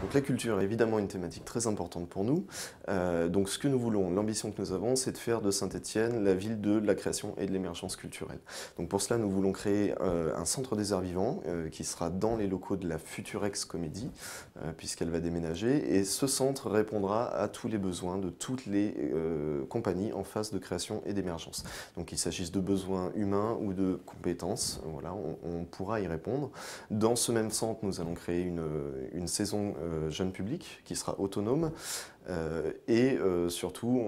Donc la culture est évidemment une thématique très importante pour nous. Donc ce que nous voulons, l'ambition que nous avons, c'est de faire de Saint-Étienne la ville de la création et de l'émergence culturelle. Donc pour cela, nous voulons créer un centre des arts vivants qui sera dans les locaux de la Futurex Comédie, puisqu'elle va déménager. Et ce centre répondra à tous les besoins de toutes les compagnies en phase de création et d'émergence. Donc qu'il s'agisse de besoins humains ou de compétences, voilà, on pourra y répondre. Dans ce même centre, nous allons créer une saison jeune public qui sera autonome surtout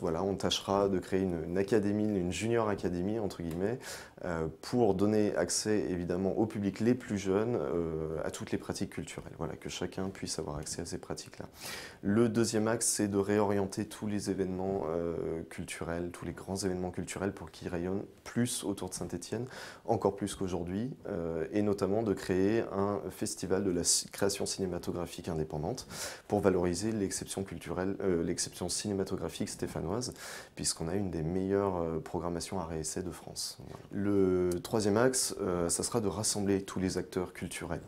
on tâchera de créer une académie, une junior académie entre guillemets pour donner accès évidemment au public les plus jeunes à toutes les pratiques culturelles, voilà, que chacun puisse avoir accès à ces pratiques-là. Le deuxième axe, c'est de réorienter tous les événements culturels, tous les grands événements culturels pour qu'ils rayonnent plus autour de Saint-Étienne, encore plus qu'aujourd'hui, et notamment de créer un festival de la création cinématographique indépendante pour valoriser l'exception culturelle, l'exception cinématographique stéphanoise, puisqu'on a une des meilleures programmations art et essai de France. Voilà. Le troisième axe, ça sera de rassembler tous les acteurs culturels,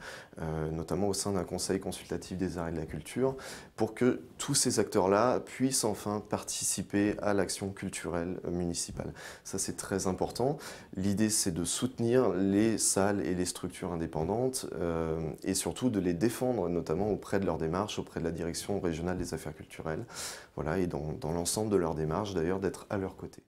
notamment au sein d'un conseil consultatif des arts et de la culture, pour que tous ces acteurs-là puissent enfin participer à l'action culturelle municipale. Ça, c'est très important. L'idée, c'est de soutenir les salles et les structures indépendantes et surtout de les défendre, notamment auprès de leur démarche, auprès de la direction régionale des affaires culturelles. Voilà, et dans l'ensemble de leur démarche, d'ailleurs, d'être à leur côté.